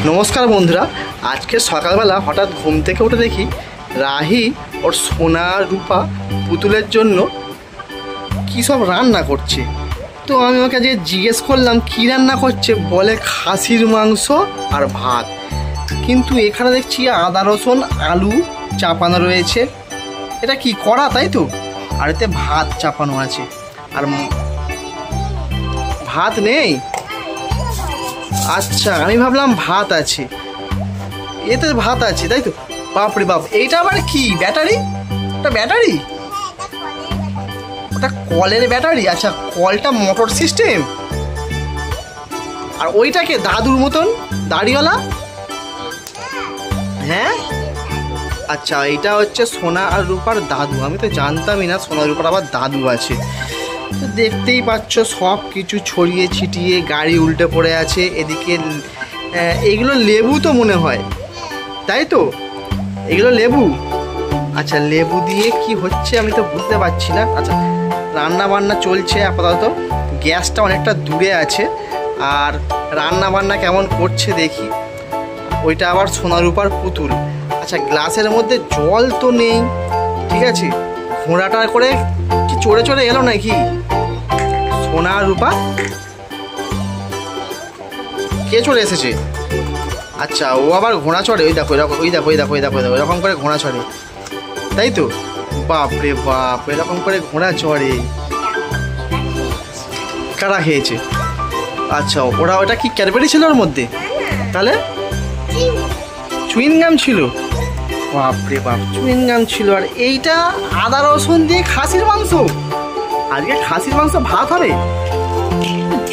নমস্কার বন্ধুরা, আজকে সকালবেলা হঠাৎ ঘুম থেকে উঠে দেখি রাহি ওর সোনা রূপা পুতুলের জন্য কী সব রান্না করছে। তো আমি ওকে যে জিজ্ঞেস করলাম কী রান্না করছে, বলে খাসির মাংস আর ভাত। কিন্তু এখানে দেখছি আদা রসুন আলু চাপানো রয়েছে, এটা কি করা তাই তো? আর এতে ভাত চাপানো আছে, আর ভাত নেই। আচ্ছা, আমি ভাবলাম ভাত আছে, এতে ভাত আছে তাই তো। বাপরে বাপ, এইটা আবার কি ব্যাটারি? ওটা ব্যাটারি, ওটা কলের ব্যাটারি। আচ্ছা, কলটা মোটর সিস্টেম। আর ওইটাকে দাদুর মতন দাড়িওয়ালা, হ্যাঁ আচ্ছা, এইটা হচ্ছে সোনা আর রূপার দাদু। আমি তো জানতামই না সোনা রূপার আবার দাদু আছে। তো দেখতেই পাচ্ছ সব কিছু ছড়িয়ে ছিটিয়ে, গাড়ি উল্টে পড়ে আছে। এদিকে এগুলো লেবু তো মনে হয়, তাই তো? এগুলো লেবু। আচ্ছা, লেবু দিয়ে কি হচ্ছে আমি তো বুঝতে পারছি না। আচ্ছা, রান্না বান্না চলছে আপাতত, গ্যাসটা অনেকটা দূরে আছে। আর রান্না বান্না কেমন করছে দেখি। ওইটা আবার সোনা রূপার পুতুল। আচ্ছা, গ্লাসের মধ্যে জল তো নেই, ঠিক আছে। ঘোড়াটা করে কি চড়ে চড়ে এলো নাকি সোনা রূপা? কে চলে এসেছে? আচ্ছা, ও আবার ঘোড়া চড়ে। ওই দেখো এরকম, ওই দেখো, ওই দেখো, ওই দেখো, এরকম করে ঘোড়া চড়ে, তাই তো? বাপরে বাপ, এরকম করে ঘোড়া চড়ে। কারা খেয়েছে? আচ্ছা, ওটা কি ক্যাডবেরি ছিল ওর মধ্যে? তাহলে চুইংগাম ছিল। বাপরে বাপ, চুইংগাম ছিল। আর এইটা আদা রসুন দিয়ে খাসির মাংস। আজকে খাসির মাংস ভাত হবে,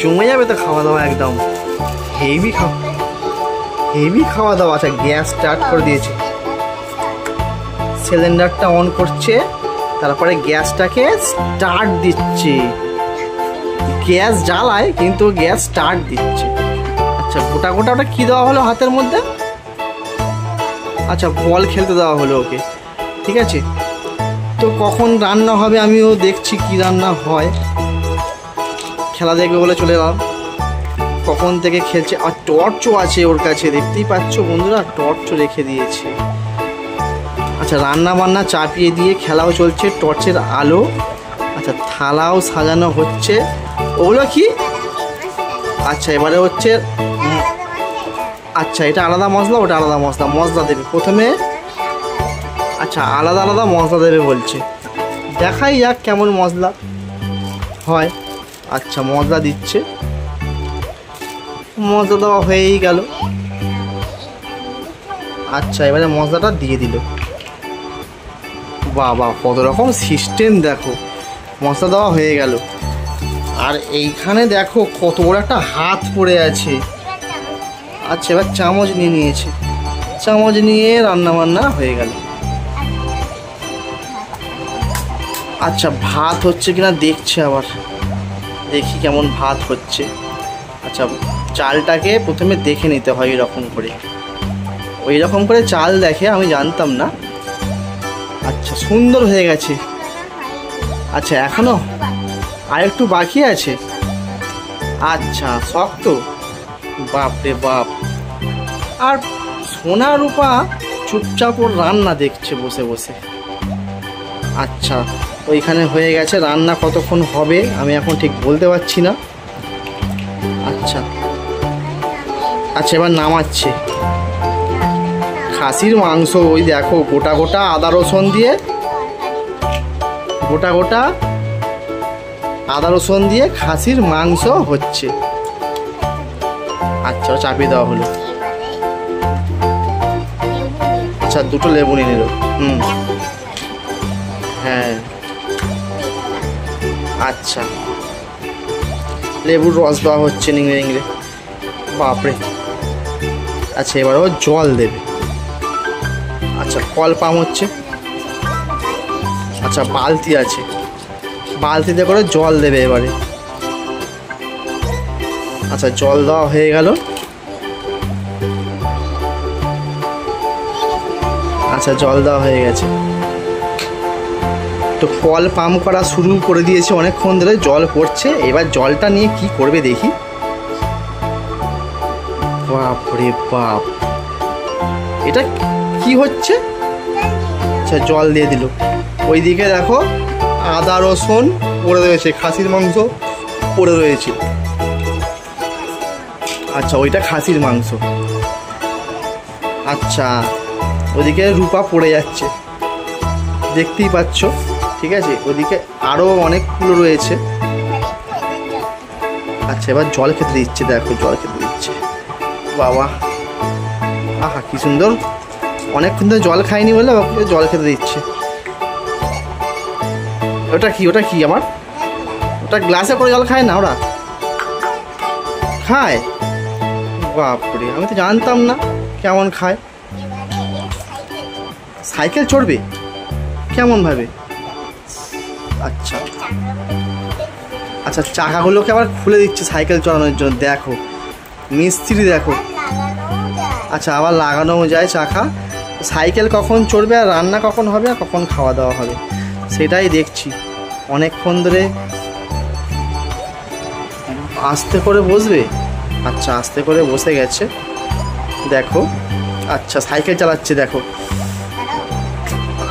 জমে যাবে তো খাওয়া দাওয়া একদম। হেভি খাওয়া দাওয়া। আচ্ছা, গ্যাস স্টার্ট করে দিয়েছে, সিলিন্ডারটা অন করছে, তারপরে গ্যাসটাকে স্টার্ট দিচ্ছে। গ্যাস জ্বালায় কিন্তু গ্যাস স্টার্ট দিচ্ছে। আচ্ছা, গোটা গোটা ওটা কী দেওয়া হলো হাতের মধ্যে? আচ্ছা, বল খেলতে দেওয়া হলো ওকে, ঠিক আছে। তো কখন রান্না হবে আমিও দেখছি কি রান্না হয়। খেলা দেখবে বলে চলে এলাম, কখন থেকে খেলছে। আর টর্চও আছে ওর কাছে, দেখতেই পাচ্ছ বন্ধুরা, টর্চও রেখে দিয়েছে। আচ্ছা, রান্না বান্না চাপিয়ে দিয়ে খেলাও চলছে, টর্চের আলো। আচ্ছা, থালাও সাজানো হচ্ছে। ওগুলো কি? আচ্ছা, এবারে হচ্ছে, আচ্ছা, এটা আলাদা মশলা, ওটা আলাদা মশলা। মশলা দেবে প্রথমে। আচ্ছা, আলাদা আলাদা মশলা দেবে বলছে, দেখাই যাক কেমন মশলা হয়। আচ্ছা, মশলা দিচ্ছে, মশলা দেওয়া হয়েই গেল। আচ্ছা, এবারে মশলাটা দিয়ে দিল। বাবা, কত রকম সিস্টেম দেখো। মশলা দেওয়া হয়ে গেল। আর এইখানে দেখো কত বড় একটা হাত পড়ে আছে। আচ্ছা, এবার চামচ নিয়ে নিয়েছে, চামচ নিয়ে রান্না বান্না হয়ে গেল। আচ্ছা, ভাত হচ্ছে কিনা দেখছে, আবার দেখি কেমন ভাত হচ্ছে। আচ্ছা, চালটাকে প্রথমে দেখে নিতে হয় এরকম করে, ওই রকম করে চাল দেখে, আমি জানতাম না। আচ্ছা, সুন্দর হয়ে গেছে। আচ্ছা, এখনো আর একটু বাকি আছে। আচ্ছা, শক্ত। বাপরে বাপ। আর সোনা রূপা চুপচাপ ওর রান্না দেখছে বসে বসে। আচ্ছা, ওইখানে হয়ে গেছে। রান্না কতক্ষণ হবে আমি এখন ঠিক বলতে পারছি না। আচ্ছা আচ্ছা, এবার নামাচ্ছে খাসির মাংস। ওই দেখো গোটা গোটা আদা রসুন দিয়ে, গোটা গোটা আদা রসুন দিয়ে খাসির মাংস হচ্ছে। আচ্ছা, চাপিয়ে দেওয়া হলো। আচ্ছা, দুটো লেবু নিয়ে নিল। হ্যাঁ, আচ্ছা, লেবুর রস দেওয়া হচ্ছে নিংড়ে নিংড়ে। বাপরে। আচ্ছা, এবার ও জল দেবে। আচ্ছা, কল পাম্প হচ্ছে। আচ্ছা, বালতি আছে, বালতিতে করে জল দেবে এবারে। আচ্ছা, জল দেওয়া হয়ে গেল। আচ্ছা, জল দেওয়া হয়ে গেছে। তো কল পাম্প করা শুরু করে দিয়েছে অনেকক্ষণ ধরে, জল পড়ছে। এবার জলটা নিয়ে কি করবে দেখি। ও বাপ রে বাপ, এটা কি হচ্ছে? আচ্ছা জল দিয়ে দিল। ওইদিকে দেখো আদা রসুন পড়ে রয়েছে, খাসির মাংস পড়ে রয়েছে। আচ্ছা ওইটা খাসির মাংস। আচ্ছা ওদিকে রূপা পড়ে যাচ্ছে, দেখতেই পাচ্ছ, ঠিক আছে। ওদিকে আরও অনেকগুলো রয়েছে। আচ্ছা এবার জল খেতে দিচ্ছে, দেখো জল খেতে দিচ্ছে। বাবা, আহা কি সুন্দর, অনেকক্ষণ ধরে জল খাইনি বলে ওকে জল খেতে দিচ্ছে। ওটা কি, ওটা কি আমার? ওটা গ্লাসে করে জল খায় না ওরা? খায়? বাপরে, আমি তো জানতাম না কেমন খায়। সাইকেল চড়বে কেমন ভাবে? আচ্ছা আচ্ছা, চাকাগুলোকে আবার খুলে দিচ্ছে সাইকেল চালানোর জন্য, দেখো মিস্ত্রি দেখো। আচ্ছা আবার লাগানোও যায় চাকা। সাইকেল কখন চড়বে আর রান্না কখন হবে আর কখন খাওয়া দাওয়া হবে সেটাই দেখছি। অনেকক্ষণ ধরে আস্তে করে বসবে। আচ্ছা আস্তে করে বসে গেছে দেখো। আচ্ছা সাইকেল চালাচ্ছে দেখো।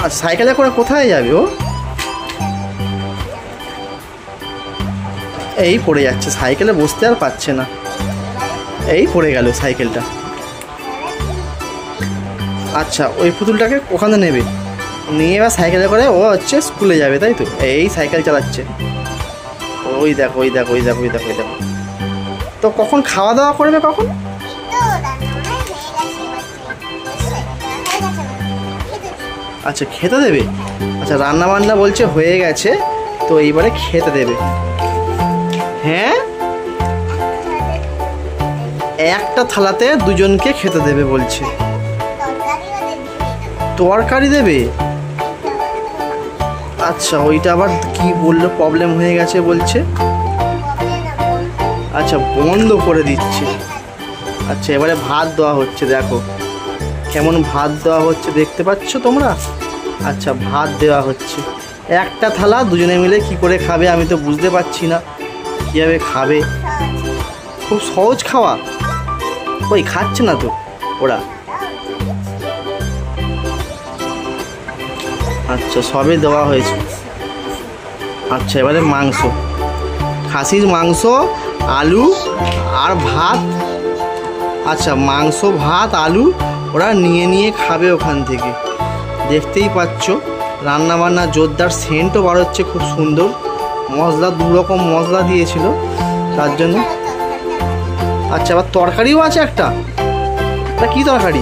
আর সাইকেলে করে কোথায় যাবে ও? এই পড়ে যাচ্ছে, সাইকেলে বসতে আর পারছে না, এই পড়ে গেল সাইকেলটা। আচ্ছা ওই পুতুলটাকে ওখানে নেবে, নিয়ে এবার সাইকেলে করে ও হচ্ছে স্কুলে যাবে, তাই তো? এই সাইকেল চালাচ্ছে, ওই দেখো ওই দেখো ওই দেখো ওই দেখো ওই দেখো। তো কখন খাওয়া দাওয়া করবে কখন? আচ্ছা খেতে দেবে। আচ্ছা রান্না বান্না বলছে হয়ে গেছে, তো এইবারে খেতে দেবে। হ্যাঁ একটা থালাতে দুজনকে খেতে দেবে বলছে। তরকারি দেবে? আচ্ছা ওইটা আবার কি বললো, প্রবলেম হয়ে গেছে বলছে। আচ্ছা বন্ধ করে দিচ্ছে। আচ্ছা এবারে ভাত দেওয়া হচ্ছে, দেখো কেমন ভাত দেওয়া হচ্ছে দেখতে পাচ্ছ তোমরা। আচ্ছা ভাত দেওয়া হচ্ছে, একটা থালা দুজনে মিলে কি করে খাবে আমি তো বুঝতে পারছি না কীভাবে খাবে। খুব সহজ খাওয়া, ওই খাচ্ছে না তো ওরা। আচ্ছা সবে দেওয়া হয়েছে। আচ্ছা এবারে মাংস, খাসির মাংস, আলু আর ভাত। আচ্ছা মাংস ভাত আলু ওরা নিয়ে নিয়ে খাবে ওখান থেকে। দেখতেই পাচ্ছ রান্না বান্না জোরদার, সেন্টও বার হচ্ছে খুব সুন্দর। মশলা দু রকম মশলা দিয়েছিল তার জন্য। আচ্ছা আবার তরকারিও আছে একটা, এটা কি তরকারি?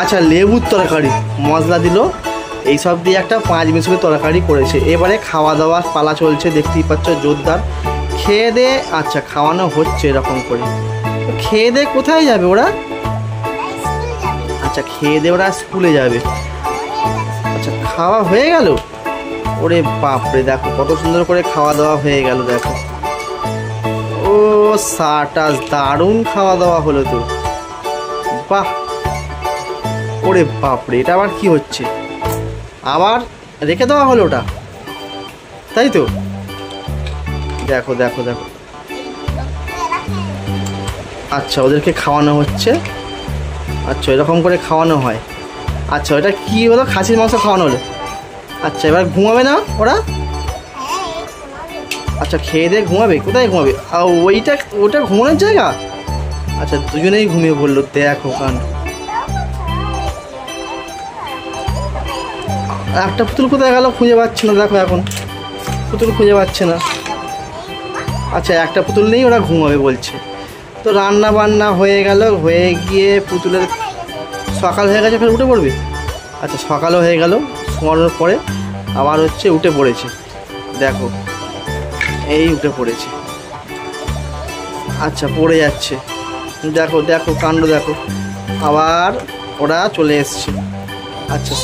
আচ্ছা লেবুর তরকারি, মশলা দিল এইসব দিয়ে একটা 5 মিনিটের তরকারি করেছে। এবারে খাওয়া দাওয়ার পালা চলছে, দেখতেই পাচ্ছ জোরদার। খেয়ে দে, আচ্ছা খাওয়ানো হচ্ছে এরকম করে। খেয়ে দে কোথায় যাবে ওরা? আচ্ছা খেয়ে দে ওরা স্কুলে যাবে। আচ্ছা খাওয়া হয়ে গেল? ওরে বাপরে, দেখো কত সুন্দর করে খাওয়া দাওয়া হয়ে গেল দেখো। ও সাটাস, দারুণ খাওয়া দাওয়া হলো তো, বাহ। ওরে বাপরে, এটা আবার কি হচ্ছে? আবার রেখে দেওয়া হলো ওটা, তাই তো? দেখো দেখো দেখো। আচ্ছা ওদেরকে খাওয়ানো হচ্ছে। আচ্ছা এরকম করে খাওয়ানো হয়। আচ্ছা ওটা কি হলো? খাসির মাংস খাওয়ানো হলো। আচ্ছা এবার ঘুমাবে না ওরা? আচ্ছা খেয়ে দিয়ে ঘুমাবে? কোথায় ঘুমাবে? ওইটা, ওটা ঘুমানোর জায়গা? আচ্ছা দুজনেই ঘুমিয়ে পড়লো, দেখো কান। একটা পুতুল কোথায় গেল খুঁজে পাচ্ছে না, দেখো এখন পুতুল খুঁজে পাচ্ছে না। আচ্ছা একটা পুতুল নেই, ওরা ঘুমাবে বলছে। তো রান্না বান্না হয়ে গেল, হয়ে গিয়ে পুতুলের সকাল হয়ে গেছে, ফের উঠে পড়বে। আচ্ছা সকালও হয়ে গেল, ঘুমানোর পরে আবার হচ্ছে উঠে পড়েছে, দেখো এই উঠে পড়েছে। আচ্ছা পড়ে যাচ্ছে, দেখো দেখো কাণ্ড দেখো। আবার ওরা চলে এসছে। আচ্ছা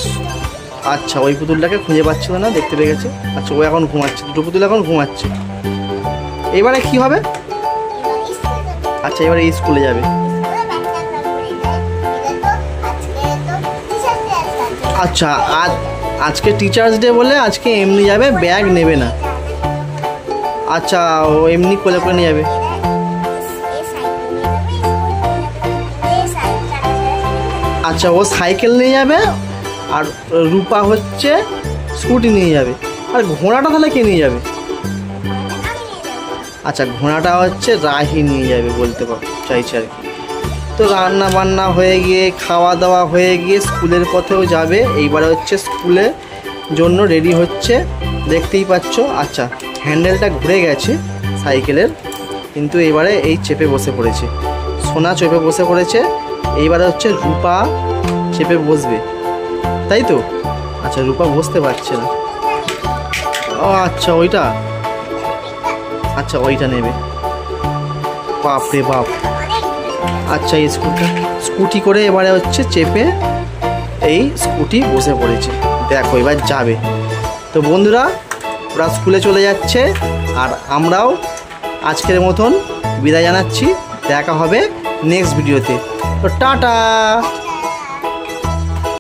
আচ্ছা ওই পুতুলটাকে খুঁজে পাচ্ছিল না, দেখতে পেয়ে গেছে। আচ্ছা ও এখন ঘুমাচ্ছে, দুটো পুতুল এখন ঘুমাচ্ছে। এবারে কি হবে? আচ্ছা এবারে স্কুলে যাবে। আচ্ছা আজকে টিচার্স ডে বলে আজকে এমনি যাবে, ব্যাগ নেবে না। আচ্ছা ও এমনি কোলে করে নিয়ে যাবে। আচ্ছা ও সাইকেল নিয়ে যাবে আর রূপা হচ্ছে স্কুটি নিয়ে যাবে। আর ঘোড়াটা তাহলে কে নিয়ে যাবে? আচ্ছা ঘোড়াটা হচ্ছে রাহি নিয়ে যাবে বলতে চাইছে আর কি। তো রান্না বান্না হয়ে গিয়ে খাওয়া দাওয়া হয়ে গিয়ে স্কুলের পথেও যাবে। এইবারে হচ্ছে স্কুলের জন্য রেডি হচ্ছে, দেখতেই পাচ্ছ। আচ্ছা হ্যান্ডেলটা ঘুরে গেছে সাইকেলের, কিন্তু এবারে এই চেপে বসে পড়েছে, সোনা চেপে বসে পড়েছে। এইবারে হচ্ছে রূপা চেপে বসবে, তাই তো? আচ্ছা রূপা বসতে পারছে না। ও আচ্ছা ওইটা, আচ্ছা ওইটা নেবে। বাপ রে বাপ। আচ্ছা এই স্কুটি করে এবারে হচ্ছে চেপে এই স্কুটি বসে পড়েছে। দেখো এবার যাবে। তো বন্ধুরা ওরা স্কুলে চলে যাচ্ছে আর আমরাও আজকের মতন বিদায় জানাচ্ছি। দেখা হবে নেক্সট ভিডিওতে। তো টাটা।